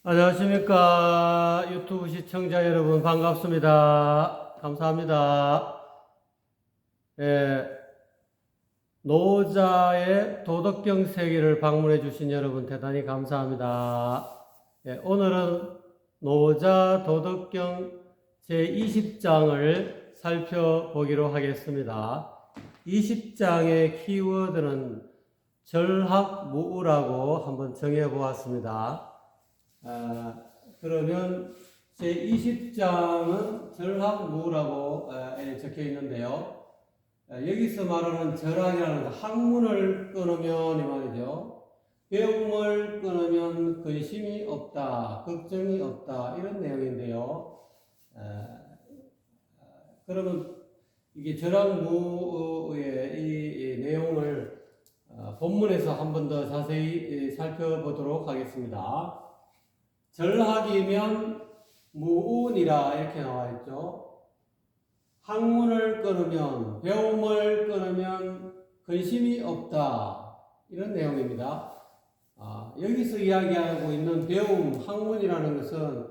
안녕하십니까. 유튜브 시청자 여러분 반갑습니다. 감사합니다. 예, 노자의 도덕경 세계를 방문해 주신 여러분 대단히 감사합니다. 예, 오늘은 노자 도덕경 제20장을 살펴보기로 하겠습니다. 20장의 키워드는 절학무우라고 한번 정해 보았습니다. 그러면 제20장은 절학무우라고 적혀 있는데요. 여기서 말하는 절학이라는 학문을 끊으면 이 말이죠. 배움을 끊으면 근심이 없다, 걱정이 없다, 이런 내용인데요. 그러면 이게 절학무우의 이 내용을 본문에서 한 번 더 자세히 살펴보도록 하겠습니다. 절학이면 무운이라 이렇게 나와 있죠. 학문을 끊으면, 배움을 끊으면 근심이 없다, 이런 내용입니다. 여기서 이야기하고 있는 배움, 학문이라는 것은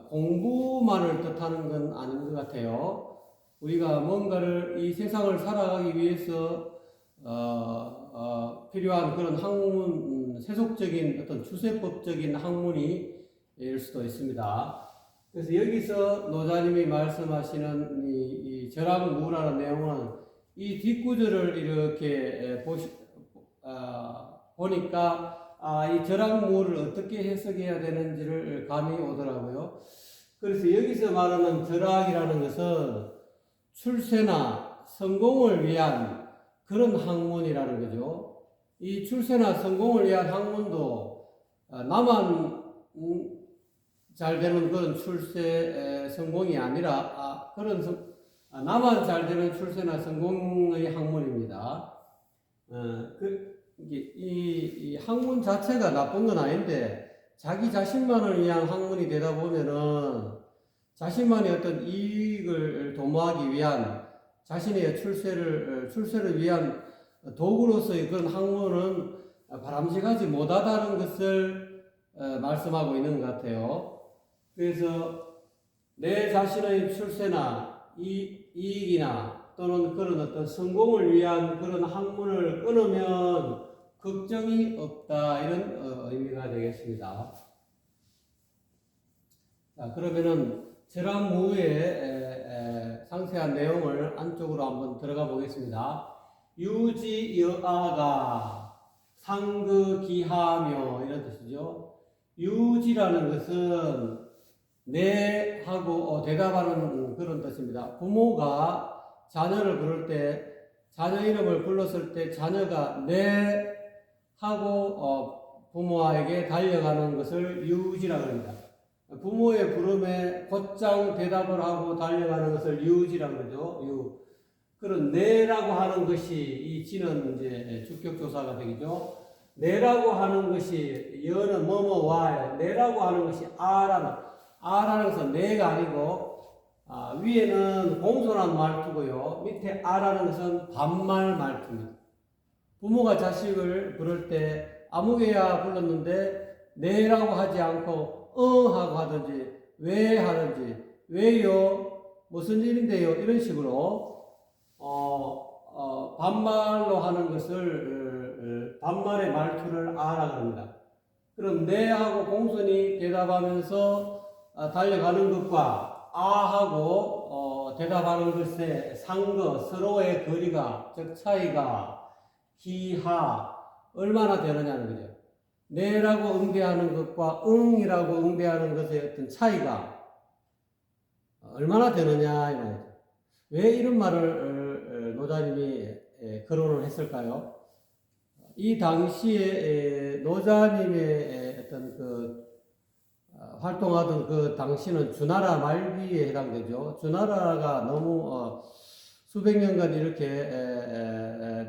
공부만을 뜻하는 건 아닌 것 같아요. 우리가 뭔가를 이 세상을 살아가기 위해서 필요한 그런 학문, 세속적인 어떤 추세법적인 학문이 일 수도 있습니다. 그래서 여기서 노자님이 말씀하시는 이 절학무우라는 내용은 이 뒷구절을 이렇게 보니까 이 절학무우를 어떻게 해석해야 되는지를 감이 오더라고요. 그래서 여기서 말하는 절학이라는 것은 출세나 성공을 위한 그런 학문이라는 거죠. 이 출세나 성공을 위한 학문도 나만 잘 되는 그런 출세 성공이 아니라 나만 잘 되는 출세나 성공의 학문입니다. 이 학문 자체가 나쁜 건 아닌데 자기 자신만을 위한 학문이 되다 보면은 자신만의 어떤 이익을 도모하기 위한 자신의 출세를 위한 도구로서의 그런 학문은 바람직하지 못하다는 것을 말씀하고 있는 것 같아요. 그래서 내 자신의 출세나 이익이나 또는 그런 어떤 성공을 위한 그런 학문을 끊으면 걱정이 없다, 이런 의미가 되겠습니다. 자, 그러면은 절학무우의 상세한 내용을 안쪽으로 한번 들어가 보겠습니다. 유지여아가 상극기하며, 이런 뜻이죠. 유지라는 것은 네 하고 대답하는 그런 뜻입니다. 부모가 자녀를 부를 때, 자녀 이름을 불렀을 때 자녀가 네 하고 부모에게 달려가는 것을 유지라고 합니다. 부모의 부름에 곧장 대답을 하고 달려가는 것을 유지라고 그러죠. 그런 네라고 하는 것이, 이 지는 이제 주격조사가 되겠죠. 네라고 하는 것이, 여는 뭐뭐와, 네라고 하는 것이 아라는 것은 네가 아니고, 위에는 공손한 말투고요. 밑에 아라는 것은 반말 말투입니다. 부모가 자식을 부를 때 아무개야 불렀는데 네라고 하지 않고 하고 하든지 왜 하든지 왜요? 무슨 일인데요? 이런 식으로 반말로 하는 것을 반말의 말투를 아라고 합니다. 그럼 네 하고 공손히 대답하면서 달려가는 것과 하고 대답하는 것의 상거, 서로의 거리가, 즉 차이가 기하 얼마나 되느냐는 거죠. 네라고 응대하는 것과 응이라고 응대하는 것의 어떤 차이가 얼마나 되느냐 이 말이죠. 왜 이런 말을 노자님이 거론을 했을까요? 이 당시에 노자님의 어떤 활동하던 그 당시는 주나라 말기에 해당되죠. 주나라가 너무 수백 년간 이렇게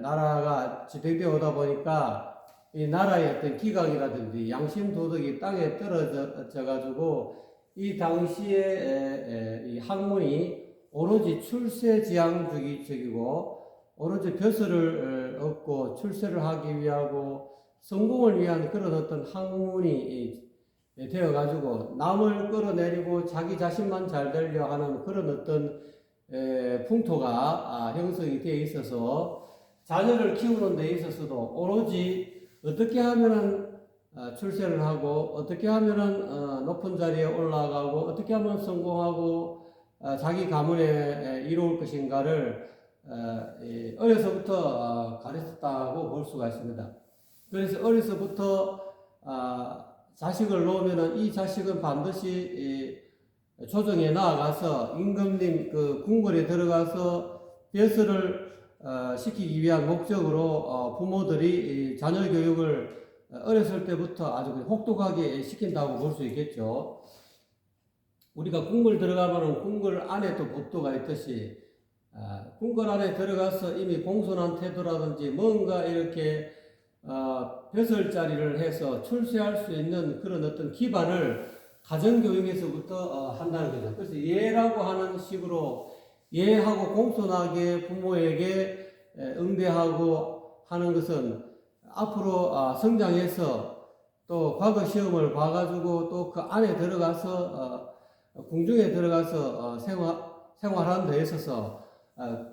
나라가 지탱되어 오다 보니까 이 나라의 어떤 기강이라든지 양심 도덕이 땅에 떨어져 가지고 이 당시에 이 학문이 오로지 출세지향주의적이고 오로지 벼슬을 얻고 출세를 하기 위하고 성공을 위한 그런 어떤 학문이 되어가지고 남을 끌어내리고 자기 자신만 잘 되려 하는 그런 어떤 풍토가 형성이 되어 있어서 자녀를 키우는 데 있어서도 오로지 어떻게 하면은 출세를 하고 어떻게 하면은 높은 자리에 올라가고 어떻게 하면 성공하고 자기 가문에 이로울 것인가를 어려서부터 가르쳤다고 볼 수가 있습니다. 그래서 어려서부터 자식을 놓으면은 이 자식은 반드시 조정에 나아가서 임금님 그 궁궐에 들어가서 벼슬을 시키기 위한 목적으로 부모들이 자녀 교육을 어렸을 때부터 아주 혹독하게 시킨다고 볼 수 있겠죠. 우리가 궁궐 들어가면 궁궐 안에 또 법도가 있듯이 궁궐 안에 들어가서 이미 공손한 태도라든지 뭔가 이렇게 벼슬자리를 해서 출세할 수 있는 그런 어떤 기반을 가정교육에서부터 한다는 거죠. 그래서 예라고 하는 식으로 예하고 공손하게 부모에게 응대하고 하는 것은 앞으로 성장해서 또 과거 시험을 봐가지고 또 그 안에 들어가서 궁중에 들어가서 생활하는 데 있어서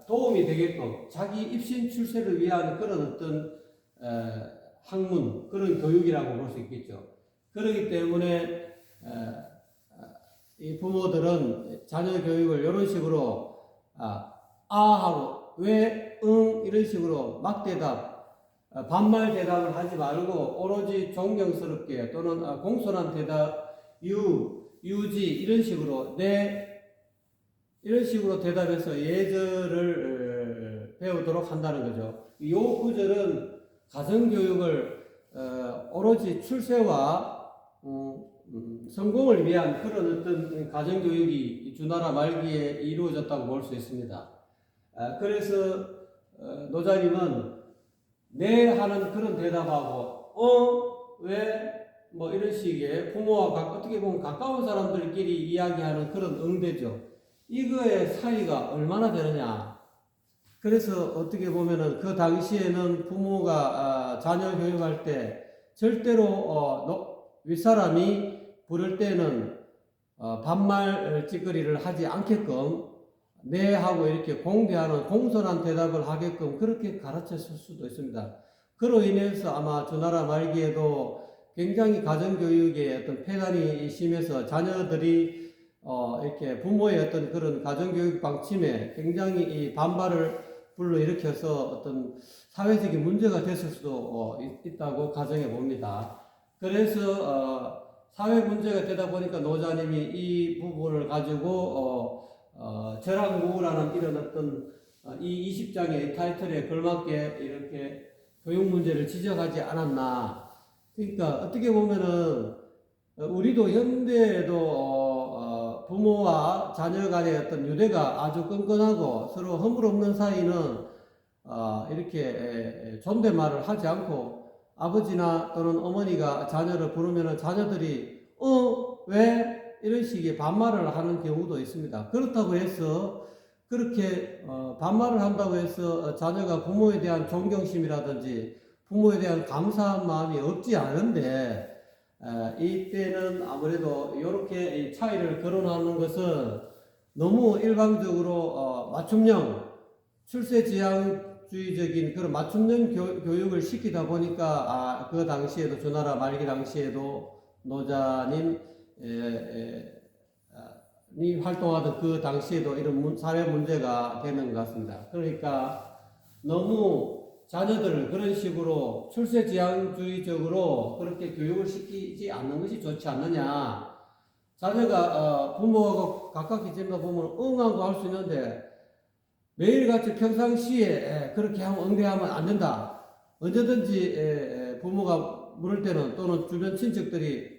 도움이 되게끔 자기 입신 출세를 위한 그런 어떤 학문, 그런 교육이라고 볼 수 있겠죠. 그렇기 때문에 이 부모들은 자녀 교육을 이런 식으로 아하고 왜, 응 이런 식으로 막대답, 반말 대답을 하지 말고 오로지 존경스럽게 또는 공손한 대답, 유지 이런 식으로 이런 식으로 대답해서 예절을 배우도록 한다는 거죠. 이 구절은 가정교육을 오로지 출세와 성공을 위한 그런 어떤 가정교육이 주나라 말기에 이루어졌다고 볼 수 있습니다. 그래서 노자님은 네 하는 그런 대답하고 왜 뭐 이런 식의 부모와 어떻게 보면 가까운 사람들끼리 이야기하는 그런 응대죠. 이거의 사이가 얼마나 되느냐. 그래서 어떻게 보면은 그 당시에는 부모가 자녀 교육할 때 절대로 윗사람이 부를 때는 반말 찌꺼리를 하지 않게끔 네 하고 이렇게 공대하는 공손한 대답을 하게끔 그렇게 가르쳤을 수도 있습니다. 그로 인해서 아마 주나라 말기에도 굉장히 가정교육에 어떤 폐단이 심해서 자녀들이 이렇게 부모의 어떤 그런 가정교육 방침에 굉장히 이 반발을 불러일으켜서 어떤 사회적인 문제가 됐을 수도 있다고 가정해 봅니다. 그래서 사회 문제가 되다 보니까 노자님이 이 부분을 가지고 절항무라는 이런 어떤 이 20장의 타이틀에 걸맞게 이렇게 교육 문제를 지적하지 않았나. 그러니까 어떻게 보면은 우리도 현대에도 부모와 자녀 간의 어떤 유대가 아주 끈끈하고 서로 허물없는 사이는 이렇게 존댓말을 하지 않고 아버지나 또는 어머니가 자녀를 부르면은 자녀들이 왜 이런 식의 반말을 하는 경우도 있습니다. 그렇다고 해서 그렇게 반말을 한다고 해서 자녀가 부모에 대한 존경심이라든지 부모에 대한 감사한 마음이 없지 않은데 이때는 아무래도 이렇게 차이를 거론하는 것은 너무 일방적으로 맞춤형 출세지향주의적인 그런 맞춤형 교육을 시키다 보니까 그 당시에도 주나라 말기 당시에도 노자님 이 활동하던 그 당시에도 이런 사회 문제가 되는 것 같습니다. 그러니까 너무 자녀들을 그런 식으로 출세지향주의적으로 그렇게 교육을 시키지 않는 것이 좋지 않느냐. 자녀가 부모하고 가깝게 지내다 보면 응하고 할 수 있는데 매일같이 평상시에 그렇게 하면 응대하면 안 된다. 언제든지 부모가 물을 때는 또는 주변 친척들이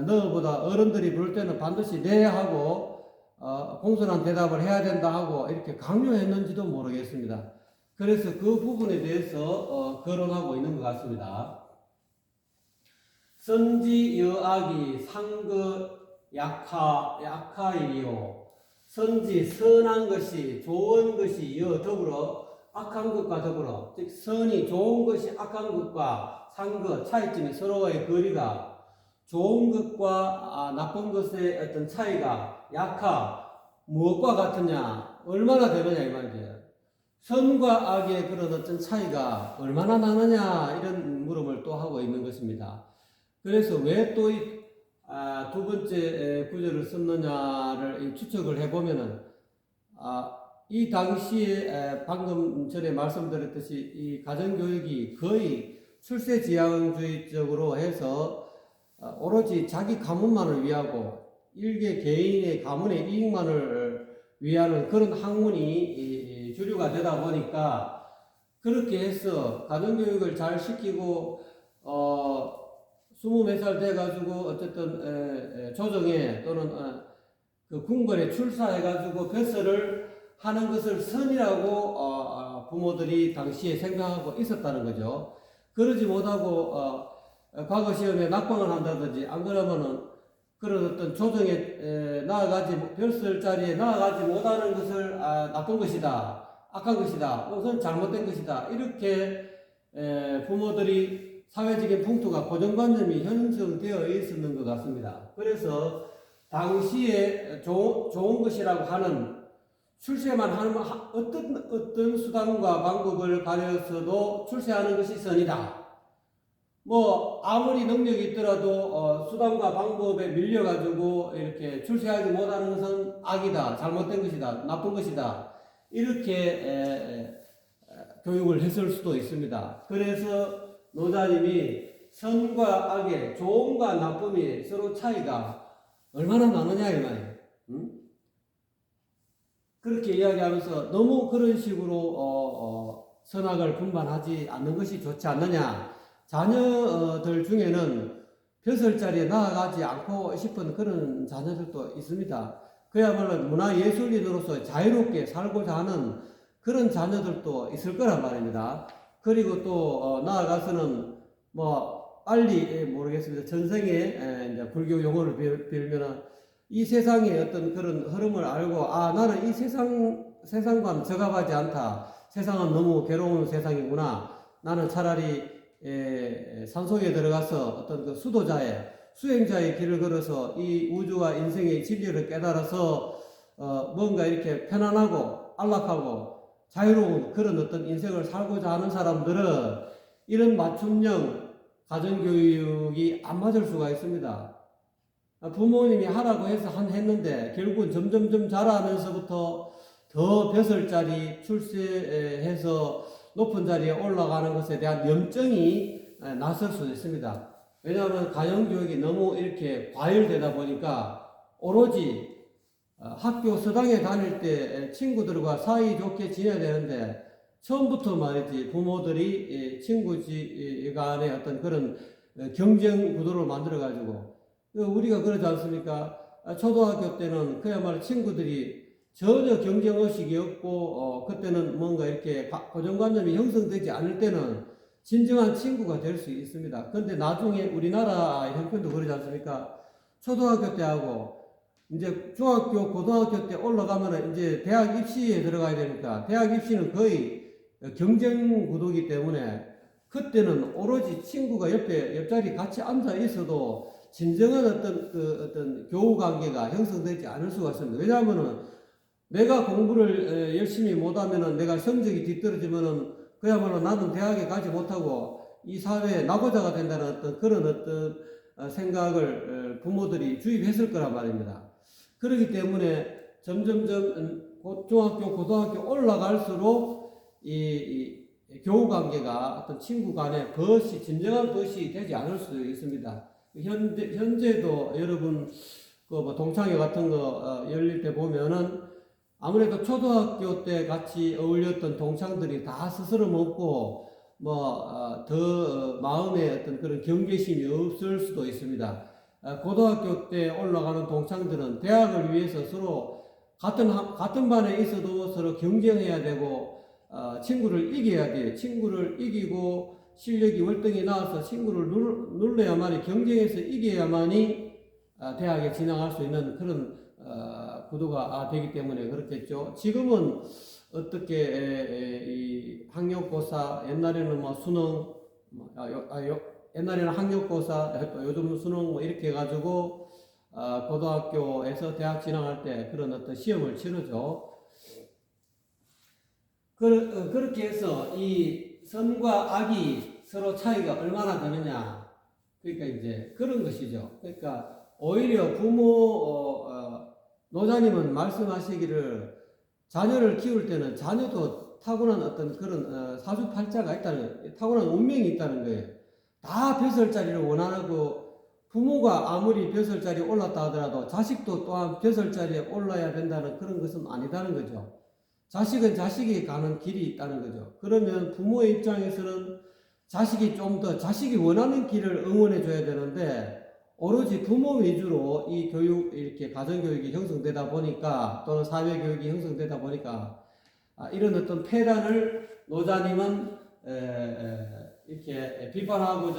너보다 어른들이 부를 때는 반드시 네 하고 공손한 대답을 해야 된다 하고 이렇게 강요했는지도 모르겠습니다. 그래서 그 부분에 대해서 거론하고 있는 것 같습니다. 선지 여악이 상거 약하이요. 선지 선한 것이 좋은 것이 더불어 악한 것과 더불어 즉 선이 좋은 것이 악한 것과 상거 차이점이 서로의 거리가 좋은 것과 나쁜 것의 어떤 차이가 약하 무엇과 같으냐 얼마나 되느냐 이 말이에요. 선과 악의 그런 어떤 차이가 얼마나 나느냐 이런 물음을 또 하고 있는 것입니다. 그래서 왜 또 두 번째 구절을 썼느냐를 추측을 해보면은 이 당시에 방금 전에 말씀드렸듯이 이 가정교육이 거의 출세지향주의적으로 해서 오로지 자기 가문만을 위하고 일개 개인의 가문의 이익만을 위하는 그런 학문이 주류가 되다 보니까 그렇게 해서 가정교육을 잘 시키고 20몇 살 돼가지고 어쨌든 조정에 또는 그 궁궐에 출사해가지고 벼슬을 하는 것을 선이라고 부모들이 당시에 생각하고 있었다는 거죠. 그러지 못하고 과거 시험에 낙방을 한다든지 안 그러면은 그런 어떤 조정에 벼슬 자리에 나아가지 못하는 것을 나쁜 것이다, 악한 것이다, 우선 잘못된 것이다 이렇게 부모들이 사회적인 풍토가 고정관념이 형성되어 있었는 것 같습니다. 그래서 당시에 좋은 것이라고 하는 출세만 하는 어떤 수단과 방법을 가려서도 출세하는 것이 선이다. 뭐 아무리 능력이 있더라도 수단과 방법에 밀려가지고 이렇게 출세하지 못하는 것은 악이다, 잘못된 것이다, 나쁜 것이다 이렇게 교육을 했을 수도 있습니다. 그래서 노자님이 선과 악의 좋음과 나쁨이 서로 차이가 얼마나 나느냐 이 말이에요. 그렇게 이야기하면서 너무 그런 식으로 선악을 분반하지 않는 것이 좋지 않느냐. 자녀들 중에는 벼슬자리에 나아가지 않고 싶은 그런 자녀들도 있습니다. 그야말로 문화예술인으로서 자유롭게 살고자 하는 그런 자녀들도 있을 거란 말입니다. 그리고 또 나아가서는 뭐 빨리 모르겠습니다. 전생에 이제 불교 용어를 빌면은 이 세상의 어떤 그런 흐름을 알고 나는 이 세상과는 적합하지 않다. 세상은 너무 괴로운 세상이구나. 나는 차라리 산속에 들어가서 어떤 그 수행자의 길을 걸어서 이 우주와 인생의 진리를 깨달아서 뭔가 이렇게 편안하고 안락하고 자유로운 그런 어떤 인생을 살고자 하는 사람들은 이런 맞춤형 가정교육이 안 맞을 수가 있습니다. 부모님이 하라고 해서 했는데 결국은 점점점 자라면서부터 더 벼슬자리 출세해서 높은 자리에 올라가는 것에 대한 염증이 나설 수 있습니다. 왜냐하면 가정교육이 너무 이렇게 과열되다 보니까 오로지 학교 서당에 다닐 때 친구들과 사이좋게 지내야 되는데 처음부터 말이지 부모들이 친구간의 어떤 그런 경쟁 구도를 만들어 가지고 우리가 그러지 않습니까? 초등학교 때는 그야말로 친구들이 전혀 경쟁의식이 없고 그때는 뭔가 이렇게 고정관념이 형성되지 않을 때는 진정한 친구가 될 수 있습니다. 그런데 나중에 우리나라 형편도 그러지 않습니까? 초등학교 때하고 이제 중학교, 고등학교 때 올라가면 이제 대학 입시에 들어가야 되니까 대학 입시는 거의 경쟁 구도이기 때문에 그때는 오로지 친구가 옆자리 같이 앉아 있어도 진정한 어떤 교우 관계가 형성되지 않을 수가 있습니다. 왜냐하면은 내가 공부를 열심히 못하면은 내가 성적이 뒤떨어지면은 그야말로 나는 대학에 가지 못하고 이 사회에 낙오자가 된다는 그런 생각을 부모들이 주입했을 거란 말입니다. 그렇기 때문에 점점점 중학교, 고등학교 올라갈수록 이 교우 관계가 어떤 친구 간의 진정한 벗이 되지 않을 수 있습니다. 현재도 여러분 뭐 동창회 같은 거 열릴 때 보면은 아무래도 초등학교 때 같이 어울렸던 동창들이 다 스스럼 없고 더 마음에 어떤 그런 경계심이 없을 수도 있습니다. 고등학교 때 올라가는 동창들은 대학을 위해서 서로 같은 반에 있어도 서로 경쟁해야 되고 친구를 이겨야 돼요. 친구를 이기고 실력이 월등히 나와서 친구를 눌러야만이 경쟁해서 이겨야만이 대학에 진학할 수 있는 그런 구도가 되기 때문에 그렇겠죠. 지금은 어떻게 이 학력고사 옛날에는 뭐 수능 옛날에는 학력고사, 또 요즘 수능 뭐 이렇게 해가지고 고등학교에서 대학 진학할 때 그런 어떤 시험을 치르죠. 그렇게 해서 이 선과 악이 서로 차이가 얼마나 되느냐. 그러니까 이제 그런 것이죠. 그러니까 오히려 노자님은 말씀하시기를 자녀를 키울 때는 자녀도 타고난 어떤 그런 사주팔자가 있다는, 타고난 운명이 있다는 거예요. 다 벼슬자리를 원하고 부모가 아무리 벼슬자리에 올랐다 하더라도 자식도 또한 벼슬자리에 올라야 된다는 그런 것은 아니다는 거죠. 자식은 자식이 가는 길이 있다는 거죠. 그러면 부모의 입장에서는 자식이 좀 더 자식이 원하는 길을 응원해 줘야 되는데 오로지 부모 위주로 이 교육, 이렇게 가정교육이 형성되다 보니까 또는 사회교육이 형성되다 보니까 이런 어떤 폐단을 노자님은 이렇게 비판하고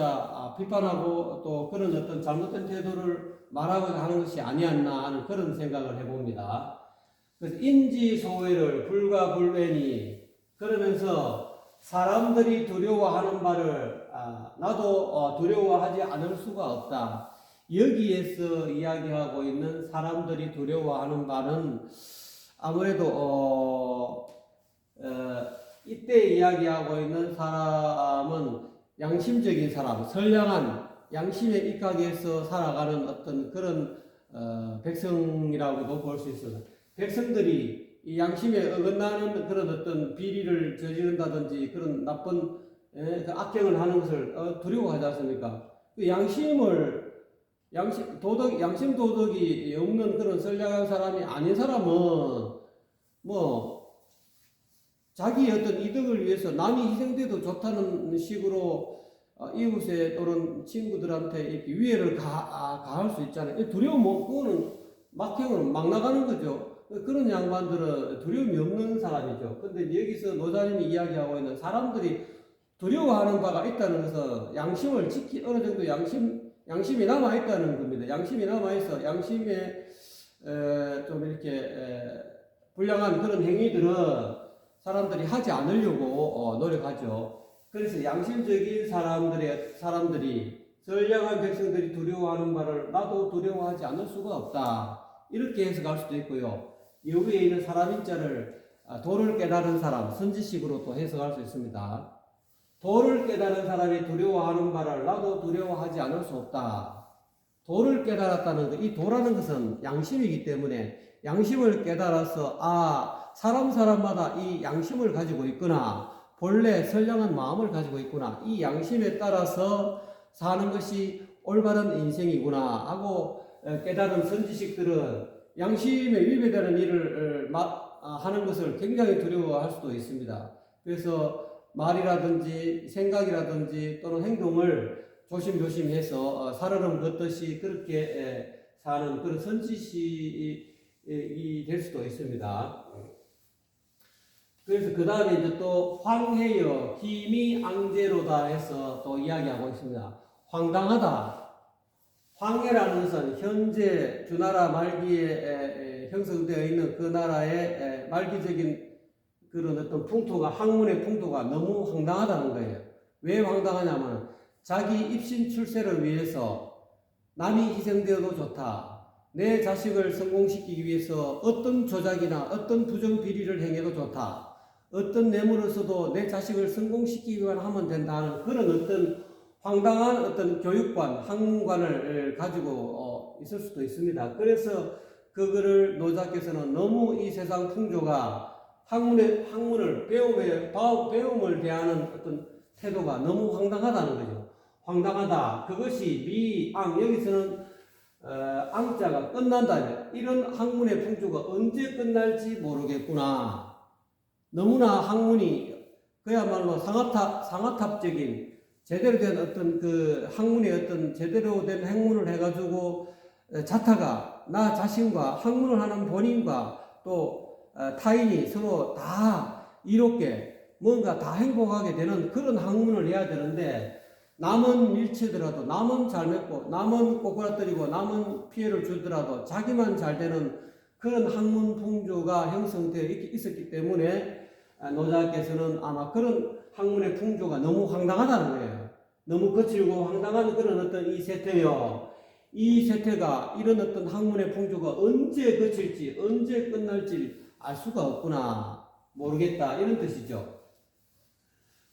또 그런 어떤 잘못된 태도를 말하고자 하는 것이 아니었나 하는 그런 생각을 해봅니다. 그래서 인지소외를 불가불변이 그러면서 사람들이 두려워하는 바를 나도 두려워하지 않을 수가 없다. 여기에서 이야기하고 있는 사람들이 두려워하는 바는 아무래도 이때 이야기하고 있는 사람은 양심적인 사람, 선량한 양심에 입각해서 살아가는 어떤 그런 백성이라고도 볼 수 있어요. 백성들이 이 양심에 어긋나는 그런 어떤 비리를 저지른다든지 그런 나쁜 그 악행을 하는 것을 두려워하지 않습니까? 그 양심 도덕이 없는 그런 선량한 사람이 아닌 사람은 뭐 자기 어떤 이득을 위해서 남이 희생돼도 좋다는 식으로 이웃에 또는 친구들한테 이렇게 위해를 가할 수 있잖아요. 두려움 없고는 막행으로 막 나가는 거죠. 그런 양반들은 두려움이 없는 사람이죠. 근데 여기서 노자님이 이야기하고 있는 사람들이 두려워하는 바가 있다는 것은 양심을 어느 정도 양심이 남아있다는 겁니다. 양심이 남아있어. 양심에 좀 이렇게 불량한 그런 행위들은 사람들이 하지 않으려고 노력하죠. 그래서 양심적인 사람들이 선량한 백성들이 두려워하는 바를 나도 두려워하지 않을 수가 없다. 이렇게 해석할 수도 있고요. 여기에 있는 사람인자를 도를 깨달은 사람, 선지식으로 또 해석할 수 있습니다. 도를 깨달은 사람이 두려워하는 바를 나도 두려워하지 않을 수 없다. 도를 깨달았다는 것, 이 도라는 것은 양심이기 때문에 양심을 깨달아서 사람마다 이 양심을 가지고 있구나. 본래 선량한 마음을 가지고 있구나. 이 양심에 따라서 사는 것이 올바른 인생이구나 하고 깨달은 선지식들은 양심에 위배되는 일을 하는 것을 굉장히 두려워할 수도 있습니다. 그래서 말이라든지 생각이라든지 또는 행동을 조심조심해서 살얼음 걷듯이 그렇게 사는 그런 선지식이 될 수도 있습니다. 그래서 그 다음에 이제 또 황해여 힘이 앙제로다 해서 또 이야기하고 있습니다. 황당하다. 황해라는 것은 현재 주나라 말기에 형성되어 있는 그 나라의 말기적인 그런 어떤 풍토가, 학문의 풍토가 너무 황당하다는 거예요. 왜 황당하냐면 자기 입신 출세를 위해서 남이 희생되어도 좋다. 내 자식을 성공시키기 위해서 어떤 조작이나 어떤 부정비리를 행해도 좋다. 어떤 뇌물을 써도 내 자식을 성공시키기만 하면 된다는 그런 어떤 황당한 어떤 교육관, 학문관을 가지고 있을 수도 있습니다. 그래서 그거를 노자께서는 너무 이 세상 풍조가 학문을 배움을 대하는 어떤 태도가 너무 황당하다는 거죠. 황당하다. 그것이 미앙, 여기서는 앙자가 끝난다. 이런 학문의 풍조가 언제 끝날지 모르겠구나. 너무나 학문이 그야말로 상아탑적인 제대로 된 어떤 그 학문의 어떤 제대로 된 학문을 해가지고 자타가 나 자신과 학문을 하는 본인과 또 타인이 서로 다 이롭게 뭔가 다 행복하게 되는 그런 학문을 해야 되는데 남은 밀치더라도 남은 잘 맺고 남은 꼬꾸라뜨리고 남은 피해를 주더라도 자기만 잘 되는 그런 학문 풍조가 형성되어 있었기 때문에 노자께서는 아마 그런 학문의 풍조가 너무 황당하다는 거예요. 너무 거칠고 황당한 그런 어떤 이 세태요. 이 세태가 이런 어떤 학문의 풍조가 언제 거칠지 언제 끝날지 알 수가 없구나. 모르겠다. 이런 뜻이죠.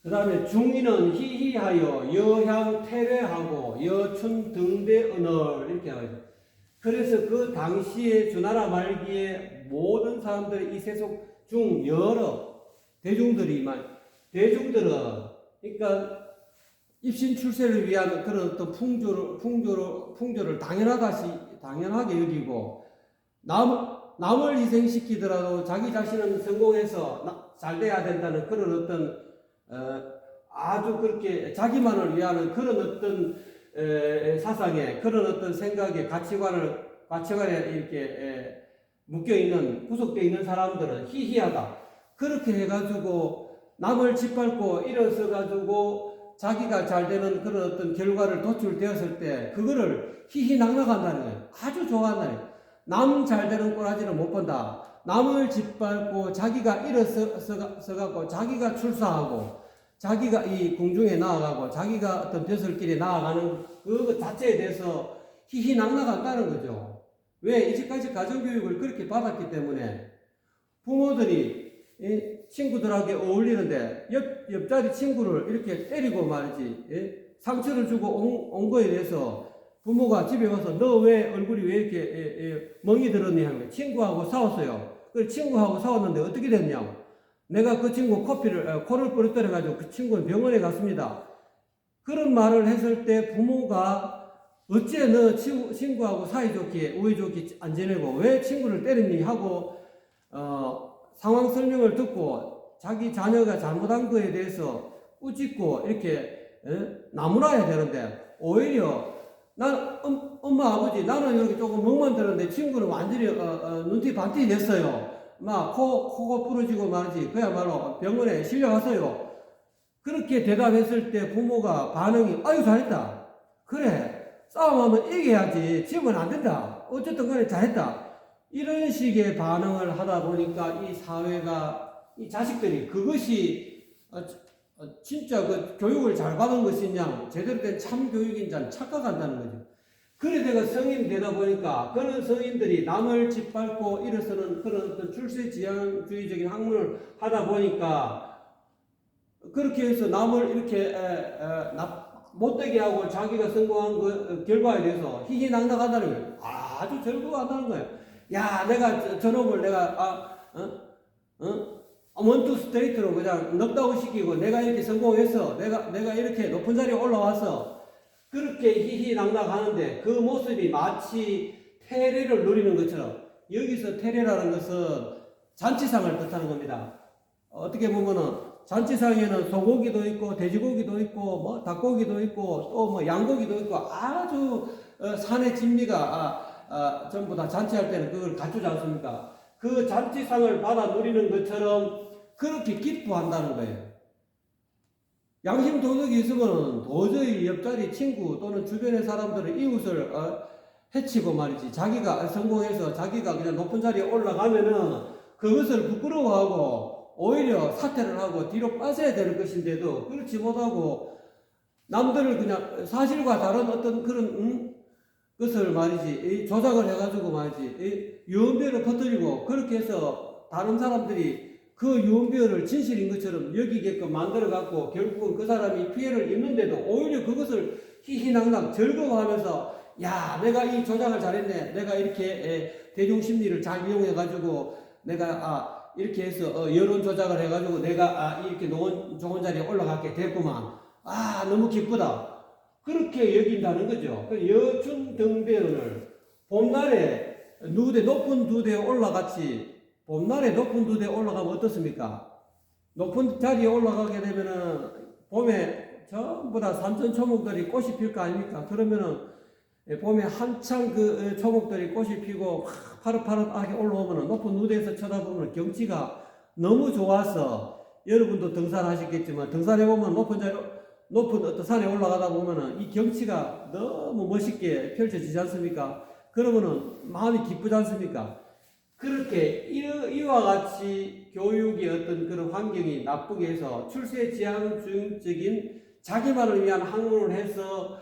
그 다음에 중인은 희희하여 여향 태례하고 여춘 등대 언을 이렇게 하죠. 그래서 그 당시에 주나라 말기에 모든 사람들이 이 세속 중 여러 대중들은 그러니까 입신 출세를 위한 그런 어떤 풍조를 당연하게 여기고 남을 희생시키더라도 자기 자신은 성공해서 잘 돼야 된다는 그런 어떤 아주 그렇게 자기만을 위하는 그런 어떤 사상에 그런 어떤 생각에 가치관에 이렇게 묶여 있는 구속되어 있는 사람들은 희희하다. 그렇게 해가지고 남을 짓밟고 일어서 가지고 자기가 잘 되는 그런 어떤 결과를 도출되었을 때 그거를 희희낙낙한다는 거예요. 아주 좋아한다는 거예요. 남 잘 되는 꼬라지는 못 본다. 남을 짓밟고 자기가 일어서갖고 자기가 출사하고 자기가 이 궁중에 나아가고 자기가 어떤 벼슬길에 나아가는 그 자체에 대해서 희희낙낙한다는 거죠. 왜? 이제까지 가정교육을 그렇게 받았기 때문에 부모들이 친구들에게 어울리는데 옆자리 친구를 이렇게 때리고 말이지 상처를 주고 온 거에 대해서 부모가 집에 와서 너 왜 얼굴이 왜 이렇게 멍이 들었니 하는 거예요. 친구하고 싸웠어요. 그 친구하고 싸웠는데 어떻게 됐냐고. 내가 그 친구 코를 부러뜨려가지고 그 친구는 병원에 갔습니다. 그런 말을 했을 때 부모가 어째 너 친구하고 사이좋게 우애좋게 안 지내고 왜 친구를 때렸니 하고 상황 설명을 듣고 자기 자녀가 잘못한 거에 대해서 꾸짖고 이렇게 나무라야 되는데 오히려 난 엄마 아버지 나는 이렇게 조금 멍만 들었는데 친구는 완전히 눈티 반티 됐어요. 막 코가 부러지고 말이지 그야말로 병원에 실려갔어요. 그렇게 대답했을 때 부모가 반응이 아유 잘했다. 그래 싸움하면 이겨야지 지면 안 된다. 어쨌든 그래 잘했다. 이런 식의 반응을 하다 보니까 이 사회가 이 자식들이 그것이 진짜 그 교육을 잘 받은 것이냐 제대로 된 참교육인지 착각한다는 거죠. 그래 내가 성인 되다 보니까 그런 성인들이 남을 짓밟고 일어서는 그런 어떤 출세지향주의적인 학문을 하다 보니까 그렇게 해서 남을 이렇게 못되게 하고 자기가 성공한 그 결과에 대해서 희희낙낙한다는 거예요. 아주 즐거워한다는 거예요. 야 내가 저놈을 내가 원투 스트레이트로 그냥 넉다운 시키고 내가 이렇게 성공해서 내가 이렇게 높은 자리에 올라와서 그렇게 희희낙낙 하는데 그 모습이 마치 태례를 누리는 것처럼 여기서 태례라는 것은 잔치상을 뜻하는 겁니다. 어떻게 보면은 잔치상에는 소고기도 있고 돼지고기도 있고 뭐 닭고기도 있고 또 뭐 양고기도 있고 아주 산의 진미가 전부 다 잔치할 때는 그걸 갖추지 않습니까? 그 잔치상을 받아 누리는 것처럼 그렇게 기뻐한다는 거예요. 양심 도덕이 있으면 도저히 옆자리 친구 또는 주변의 사람들을 이웃을 해치고 말이지 자기가 성공해서 자기가 그냥 높은 자리에 올라가면은 그것을 부끄러워하고 오히려 사퇴를 하고 뒤로 빠져야 되는 것인데도 그렇지 못하고 남들을 그냥 사실과 다른 어떤 그런 것을 말이지 조작을 해가지고 말이지 유언비어를 퍼뜨리고 그렇게 해서 다른 사람들이 그 유언비어를 진실인 것처럼 여기게끔 만들어갖고 결국은 그 사람이 피해를 입는데도 오히려 그것을 희희낙낙 즐거워하면서 야 내가 이 조작을 잘했네 내가 이렇게 대중심리를 잘 이용해가지고 내가 이렇게 해서 여론 조작을 해가지고 내가 이렇게 좋은 자리에 올라가게 됐구만 너무 기쁘다 그렇게 여긴다는 거죠. 여춘 등대를 봄날에 높은 누대에 올라갔지 봄날에 높은 두대에 올라가면 어떻습니까? 높은 자리에 올라가게 되면은 봄에 전부 다 산천초목들이 꽃이 필 거 아닙니까? 그러면은 봄에 한창 그 초목들이 꽃이 피고 파릇파릇하게 올라오면은 높은 누대에서 쳐다보면 경치가 너무 좋아서 여러분도 등산하셨겠지만 등산해보면 높은 어떤 산에 올라가다 보면은 이 경치가 너무 멋있게 펼쳐지지 않습니까? 그러면은 마음이 기쁘지 않습니까? 그렇게 이와 같이 교육의 어떤 그런 환경이 나쁘게 해서 출세지향적인 자기만을 위한 학문을 해서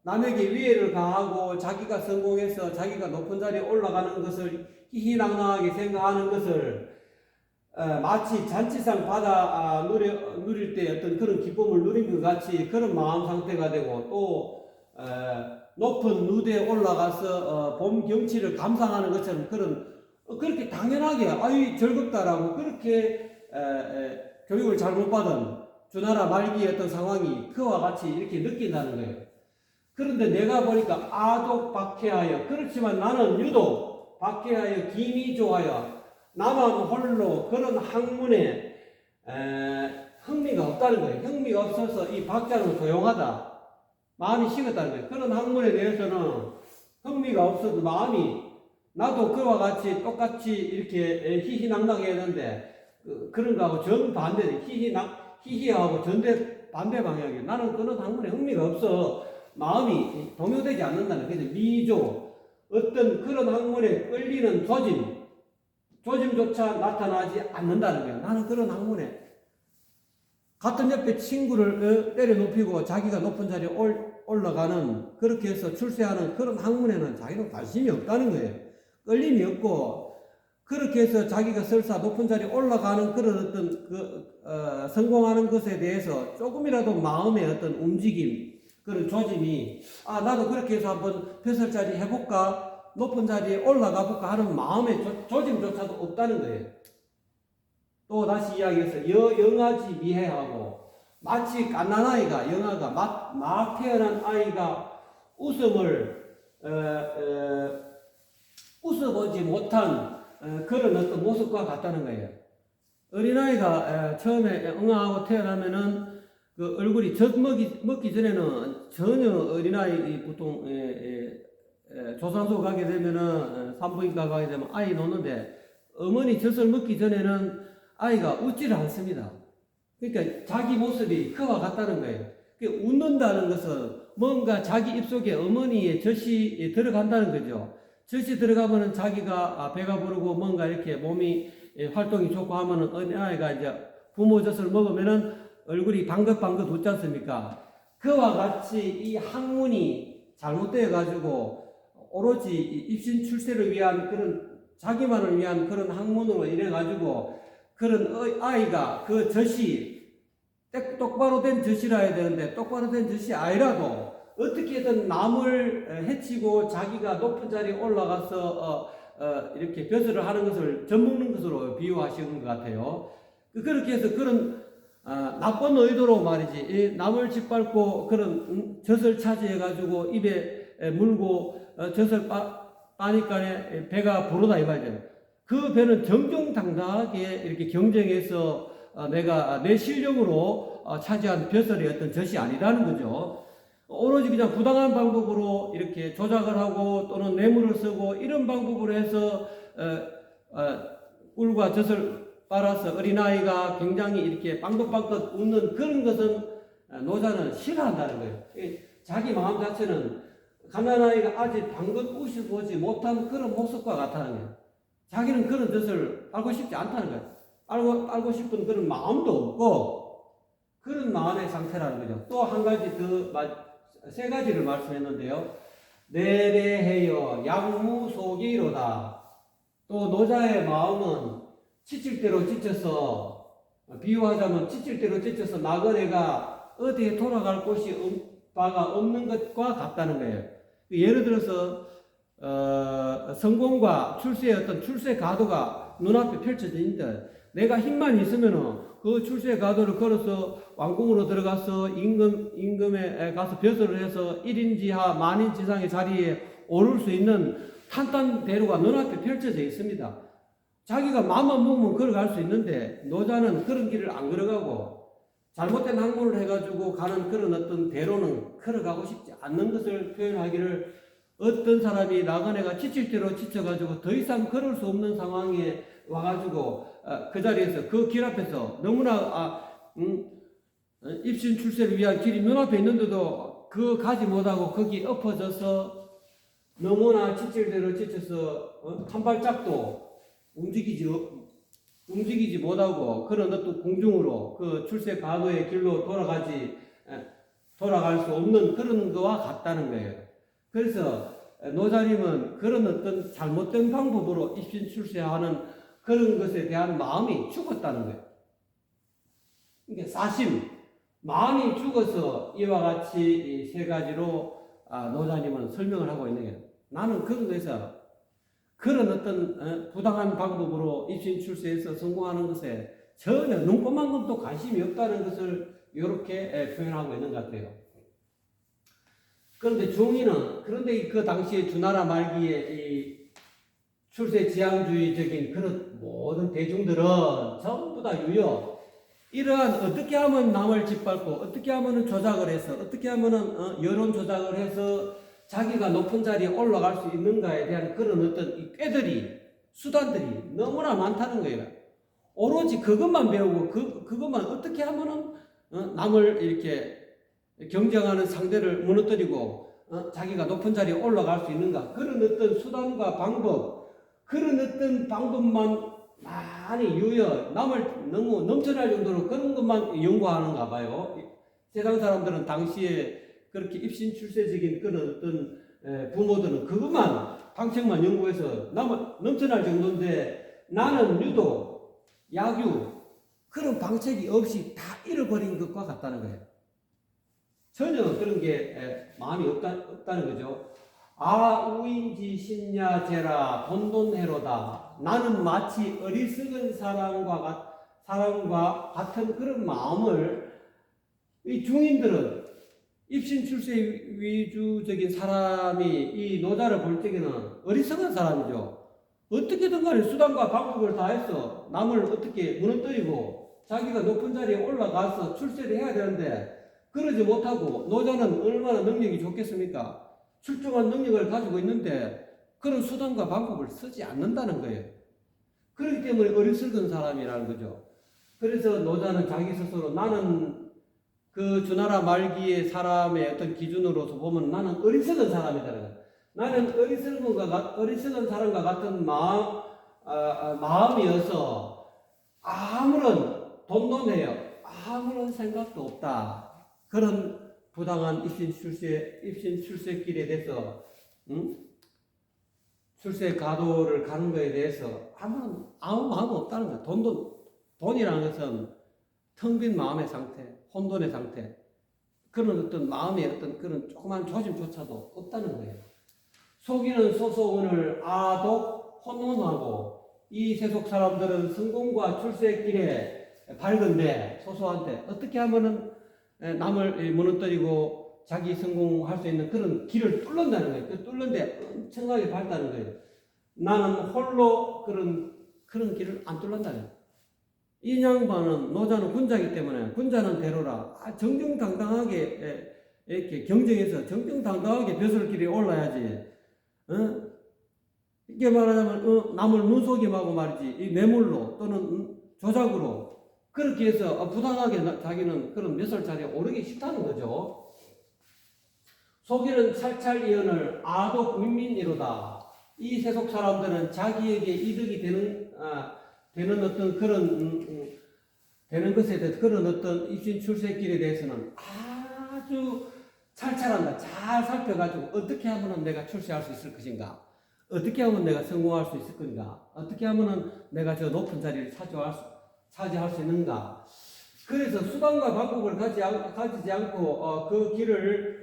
남에게 위해를 가하고 자기가 성공해서 자기가 높은 자리에 올라가는 것을 희희낙낙하게 생각하는 것을 마치 잔치상 받아 누릴 때 어떤 그런 기쁨을 누린 것 같이 그런 마음 상태가 되고 또 높은 누대에 올라가서 봄 경치를 감상하는 것처럼 그렇게 당연하게 아유 즐겁다라고 그렇게 교육을 잘못 받은 주나라 말기의 어떤 상황이 그와 같이 이렇게 느낀다는 거예요. 그런데 내가 보니까 아독 박해하여 그렇지만 나는 유독 박해하여 김이 좋아요. 나만 홀로 그런 학문에 흥미가 없다는 거예요. 흥미가 없어서 이 박자는 조용하다. 마음이 식었다는 거예요. 그런 학문에 대해서는 흥미가 없어도 마음이 나도 그와 같이 똑같이 이렇게 희희낙낙해야 되는데 그런 거하고 정반대 희희하고 반대 방향이에요. 나는 그런 학문에 흥미가 없어 마음이 동요되지 않는다는 거죠. 미조 어떤 그런 학문에 끌리는 조짐조차 나타나지 않는다는 거예요. 나는 그런 학문에 같은 옆에 친구를 때려 눕히고 자기가 높은 자리에 올라가는 그렇게 해서 출세하는 그런 학문에는 자기는 관심이 없다는 거예요. 끌림이 없고 그렇게 해서 자기가 설사 높은 자리에 올라가는 그런 어떤 성공하는 것에 대해서 조금이라도 마음의 어떤 움직임 그런 조짐이 나도 그렇게 해서 한번 벼슬자리 해볼까 높은 자리에 올라가 볼까 하는 마음의 조짐조차도 없다는 거예요. 또 다시 이야기해서 영아지 미해하고 마치 갓난아이가 영아가 막 태어난 아이가 웃음을 웃어보지 못한 그런 어떤 모습과 같다는 거예요. 어린아이가 처음에 응아하고 태어나면은 그 얼굴이 젖 먹기 전에는 전혀 어린아이 보통 조산소 가게 되면은 산부인과 가게 되면 아이 노는데 어머니 젖을 먹기 전에는 아이가 웃지를 않습니다. 그러니까 자기 모습이 그와 같다는 거예요. 웃는다는 것은 뭔가 자기 입속에 어머니의 젖이 들어간다는 거죠. 젖이 들어가면은 자기가 배가 부르고 뭔가 이렇게 몸이 활동이 좋고 하면은 어린아이가 이제 부모 젖을 먹으면은 얼굴이 방긋방긋 웃지 않습니까? 그와 같이 이 학문이 잘못되어 가지고 오로지 입신 출세를 위한 그런 자기만을 위한 그런 학문으로 인해 가지고 그런 아이가 그 젖이 똑바로 된 젖이라 해야 되는데 똑바로 된 젖이 아니라도 어떻게든 남을 해치고 자기가 높은 자리에 올라가서 이렇게 벼슬을 하는 것을 젖먹는 것으로 비유하시는 것 같아요. 그렇게 해서 그런 나쁜 의도로 말이지 남을 짓밟고 그런 젖을 차지해 가지고 입에 물고 젖을 빠니까 배가 부르다 이 말이죠. 그 배는 정정당당하게 이렇게 경쟁해서 내가 내 실력으로 차지한 벼슬의 어떤 젖이 아니라는 거죠. 오로지 그냥 부당한 방법으로 이렇게 조작을 하고 또는 뇌물을 쓰고 이런 방법으로 해서 꿀과 젖을 빨아서 어린아이가 굉장히 이렇게 빵긋빵긋 웃는 그런 것은 노자는 싫어한다는 거예요. 자기 마음 자체는 갓난아이가 아직 방긋 웃어보지 못한 그런 모습과 같다는 거예요. 자기는 그런 젖을 알고 싶지 않다는 거예요. 알고 싶은 그런 마음도 없고 그런 마음의 상태라는 거죠. 또 한 가지 세 가지를 말씀했는데요. 내래해여 양무소기로다. 또 노자의 마음은 지칠 대로 지쳐서 비유하자면 지칠 대로 지쳐서 나그네가 어디에 돌아갈 곳이 바가 없는 것과 같다는 거예요. 예를 들어서 성공과 출세의 어떤 출세 가도가 눈앞에 펼쳐져 있는데 내가 힘만 있으면은 그 출세 가도를 걸어서 왕궁으로 들어가서 임금에 가서 벼슬을 해서 1인지하 만인지상의 자리에 오를 수 있는 탄탄대로가 눈앞에 펼쳐져 있습니다. 자기가 마음만 먹으면 걸어갈 수 있는데 노자는 그런 길을 안 걸어가고 잘못된 학문을 해가지고 가는 그런 어떤 대로는 걸어가고 싶지 않는 것을 표현하기를 어떤 사람이 나그네가 지칠 대로 지쳐가지고 더 이상 걸을 수 없는 상황에 와가지고 그 자리에서 그 길 앞에서 너무나 입신 출세를 위한 길이 눈앞에 있는데도 그 가지 못하고 거기 엎어져서 너무나 지칠 대로 지쳐서 한 발짝도 움직이지 움직이지 못하고 그런 어떤 공중으로 그 출세 간호의 길로 돌아갈 수 없는 그런 거와 같다는 거예요. 그래서 노자님은 그런 어떤 잘못된 방법으로 입신 출세하는 그런 것에 대한 마음이 죽었다는 거예요. 이게 사심, 마음이 죽어서 이와 같이 이 세 가지로 노자님은 설명을 하고 있는 거예요. 나는 그런 거에서 그런 어떤 부당한 방법으로 입신 출세해서 성공하는 것에 전혀 눈꼽만 것도 관심이 없다는 것을 이렇게 표현하고 있는 것 같아요. 그런데 중의는 그런데 그 당시에 주나라 말기에 이 출세 지향주의적인 그런 모든 대중들은 전부 다 유효. 이러한 어떻게 하면 남을 짓밟고 어떻게 하면 조작을 해서 어떻게 하면 여론 조작을 해서 자기가 높은 자리에 올라갈 수 있는가에 대한 그런 어떤 이 꾀들이 수단들이 너무나 많다는 거예요. 오로지 그것만 배우고 그것만 어떻게 하면은 남을 이렇게 경쟁하는 상대를 무너뜨리고 자기가 높은 자리에 올라갈 수 있는가 그런 어떤 수단과 방법 그런 어떤 방법만 많이 유효 남을 너무 넘쳐날 정도로 그런 것만 연구하는가 봐요. 세상 사람들은 당시에 그렇게 입신 출세적인 그런 어떤 부모들은 그것만 방책만 연구해서 남을 넘쳐날 정도인데 나는 유독 약유 그런 방책이 없이 다 잃어버린 것과 같다는 거예요. 전혀 그런 게 마음이 없다는 거죠. 우인지 신야제라 돈돈해로다. 나는 마치 어리석은 사람과 같은 그런 마음을 이 중인들은 입신 출세 위주적인 사람이 이 노자를 볼 적에는 어리석은 사람이죠. 어떻게든 간에 수단과 방법을 다해서 남을 어떻게 무너뜨리고 자기가 높은 자리에 올라가서 출세를 해야 되는데 그러지 못하고 노자는 얼마나 능력이 좋겠습니까? 출중한 능력을 가지고 있는데 그런 수단과 방법을 쓰지 않는다는 거예요. 그렇기 때문에 어리석은 사람이라는 거죠. 그래서 노자는 자기 스스로 나는 그 주나라 말기의 사람의 어떤 기준으로서 보면 나는 어리석은 사람이다는 거예요. 나는 어리석은 사람과 같은 마음이어서 아무런 돈돈해요. 아무런 생각도 없다. 그런 부당한 입신 출세길에 대해서, 출세 가도를 가는 것에 대해서 아무 마음 없다는 거야. 돈이라는 것은 텅 빈 마음의 상태, 혼돈의 상태, 그런 어떤 마음의 어떤 그런 조그만 조짐조차도 없다는 거예요. 속이는 소소원을 아독 혼돈하고 이 세속 사람들은 성공과 출세 길에 밝은데 소소한데 어떻게 하면은 남을 무너뜨리고 자기 성공할 수 있는 그런 길을 뚫는다는 거예요. 그 뚫는데 엄청나게 밝다는 거예요. 나는 홀로 그런 길을 안 뚫는다는 거예요. 이 양반은 노자는 군자이기 때문에 군자는 대로라 정정당당하게 이렇게 경쟁해서 정정당당하게 벼슬길에 올라야지. 이게 말하자면 남을 눈속임하고 말이지 이 뇌물로 또는 조작으로 그렇게 해서 부당하게 자기는 그런 몇 살 자리에 오르기 싫다는 거죠. 속이는 찰찰이언을 아독 민민이로다. 이 세속 사람들은 자기에게 이득이 되는 어떤 그런 되는 것에 대해서 그런 어떤 입신 출세길에 대해서는 아주 찰찰한다. 잘 살펴가지고 어떻게 하면 내가 출세할 수 있을 것인가? 어떻게 하면 내가 성공할 수 있을 건가? 어떻게 하면 내가 저 높은 자리를 차지할 수 있는가? 그래서 수단과 방법을 가지지 않고 그 길을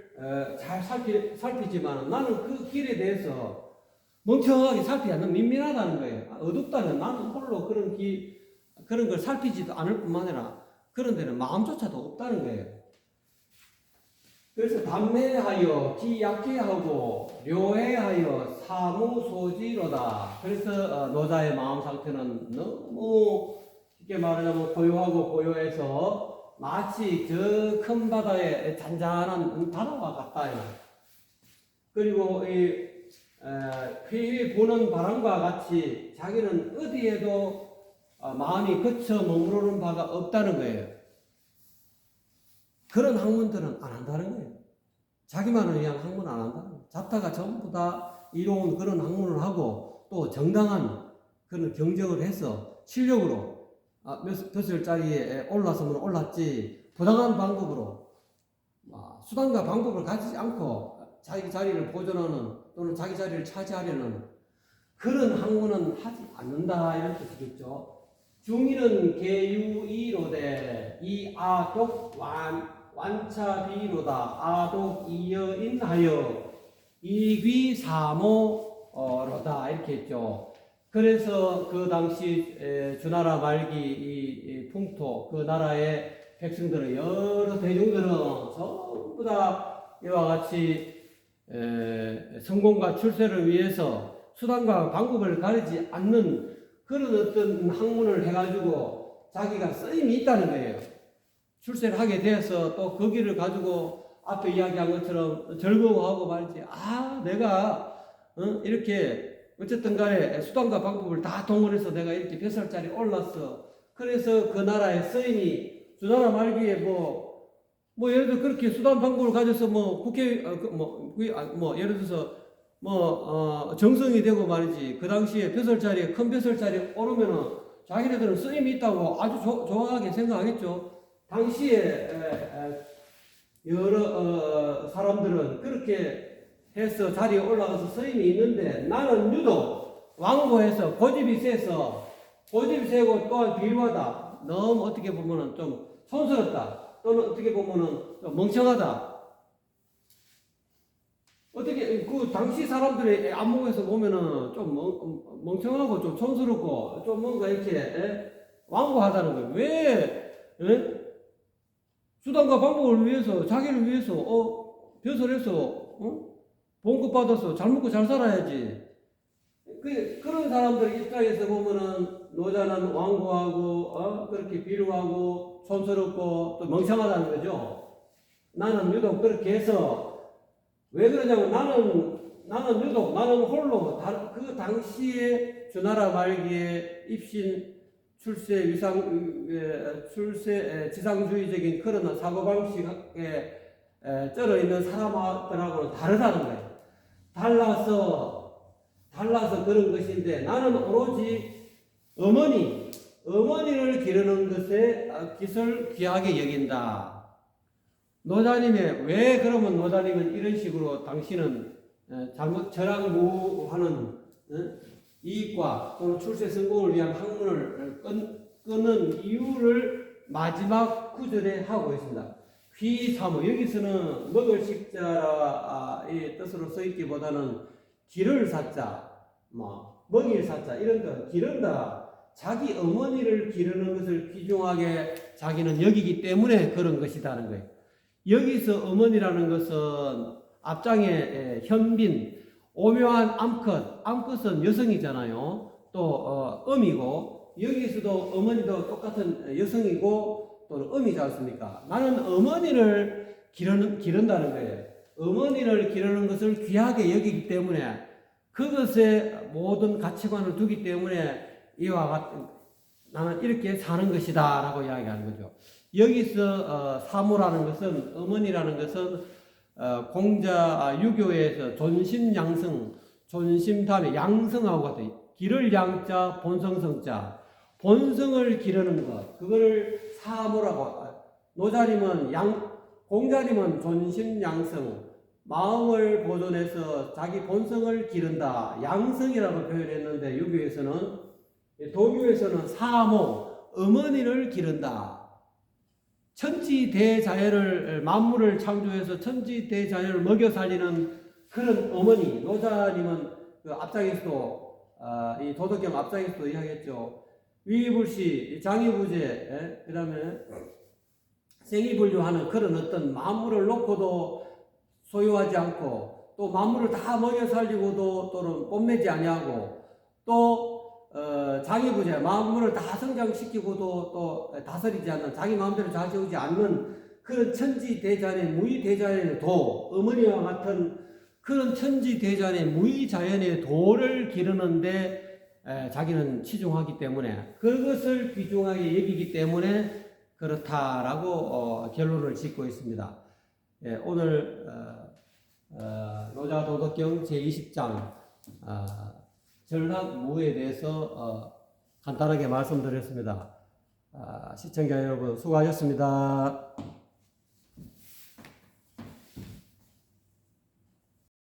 잘 살피지만 나는 그 길에 대해서 멍청하게 살피지 않는 민민하다는 거예요. 어둡다는 나는 홀로 그런 걸 살피지도 않을 뿐만 아니라 그런 데는 마음조차도 없다는 거예요. 그래서 담매하여 기약해하고 료해하여 사무소지로다. 그래서 노자의 마음 상태는 너무 쉽게 말하자면 고요하고 고요해서 마치 저 큰 바다의 잔잔한 바다와 같다. 그리고 이 휘휘 부는 바람과 같이 자기는 어디에도 마음이 그쳐 머무르는 바가 없다는 거예요. 그런 학문들은 안 한다는 거예요. 자기만을 위한 학문 안 한다는 거예요. 자타가 전부 다 이로운 그런 학문을 하고 또 정당한 그런 경쟁을 해서 실력으로 몇 벼슬자리에 올랐으면 올랐지 부당한 방법으로 수단과 방법을 가지지 않고 자기 자리를 보존하는 또는 자기 자리를 차지하려는 그런 학문은 하지 않는다 이런 뜻이겠죠. 중의는 계유이로되 이아독 완차비로다 아독 이여인하여 이귀사모로다 이렇게 했죠. 그래서 그 당시 주나라 말기 이 풍토 그 나라의 백성들은 여러 대중들은 전부 다 이와 같이 성공과 출세를 위해서 수단과 방법을 가리지 않는 그런 어떤 학문을 해가지고 자기가 쓰임이 있다는 거예요. 출세를 하게 되어서 또 그 길을 가지고 앞에 이야기한 것처럼 즐거워하고 말이지. 내가 이렇게 어쨌든 간에 수단과 방법을 다 동원해서 내가 이렇게 벼슬자리에 올랐어. 그래서 그 나라의 쓰임이 주나라 말기에 예를 들어 그렇게 수단 방법을 가져서 예를 들어서 정성이 되고 말이지. 그 당시에 벼슬자리에 큰 벼슬자리에 오르면은 자기네들은 쓰임이 있다고 아주 좋아하게 생각하겠죠. 당시에 여러 사람들은 그렇게 해서 자리에 올라가서 쓰임이 있는데 나는 유독 완고해서 고집이 세고 또한 비루하다. 너무 어떻게 보면은 좀 촌스럽다. 또는 어떻게 보면은 좀 멍청하다. 어떻게 그 당시 사람들의 안목에서 보면은 좀 멍청하고 좀 촌스럽고 좀 뭔가 이렇게 완고하다는 거예요. 왜 수단과 방법을 위해서 자기를 위해서 벼슬해서 봉급 받아서 잘 먹고 잘 살아야지. 그런 사람들 입장에서 보면은 노자는 완고하고 그렇게 비루하고 촌스럽고 또 멍청하다는 거죠. 나는 유독 그렇게 해서 왜 그러냐면 나는 홀로 그 당시에 주나라 말기에 입신 출세 지상주의적인 그런 사고방식에 쩔어 있는 사람들하고는 다르다는 거예요. 달라서 그런 것인데 나는 오로지 어머니를 기르는 것에 기술 귀하게 여긴다. 노자님의 왜 그러면 노자님은 이런 식으로 당신은 잘못 절항무하는 이익과 또는 출세 성공을 위한 학문을 끄는 이유를 마지막 구절에 하고 있습니다. 귀사모 여기서는 먹을 식자의 뜻으로 써있기보다는 기를 사자, 먹일 사자 이런 거 기른다. 자기 어머니를 기르는 것을 귀중하게 자기는 여기기 때문에 그런 것이라는 거예요. 여기서 어머니라는 것은 앞장에 현빈, 오묘한 암컷은 여성이잖아요. 또 음이고 여기서도 어머니도 똑같은 여성이고 또는 음이지 않습니까? 나는 어머니를 기른다는 거예요. 어머니를 기르는 것을 귀하게 여기기 때문에 그것에 모든 가치관을 두기 때문에 이와 같은 나는 이렇게 사는 것이다 라고 이야기하는 거죠. 여기서 사모라는 것은 어머니라는 것은 공자 유교에서 존심양성 존심 다음에 양성하고 같아요. 기를 양자 본성성자 본성을 기르는 것 그거를 사모라고 노자님은 공자님은 존심양성 마음을 보존해서 자기 본성을 기른다 양성이라고 표현했는데 유교에서는 도교에서는 사모 어머니를 기른다. 천지대자연을 만물을 창조해서 천지대자연을 먹여 살리는 그런 어머니 노자님은 그 앞장에서도 이 도덕경 앞장에서도 이야기했죠. 위불시 장이부재 그다음에 생이분류하는 그런 어떤 만물을 놓고도 소유하지 않고 또 만물을 다 먹여 살리고도 또는 뽐내지 아니하고 또 장이부재 만물을 다 성장시키고도 또 다스리지 않는 자기 마음대로 잘 세우지 않는 그런 천지대자연의 무의대자연의 도 어머니와 같은 그런 천지대자연의 무의자연의 도를 기르는데 자기는 치중하기 때문에 그것을 귀중하게 여기기 때문에 그렇다라고 결론을 짓고 있습니다. 오늘 노자도덕경 제20장 전학무에 대해서 간단하게 말씀드렸습니다. 시청자 여러분 수고하셨습니다.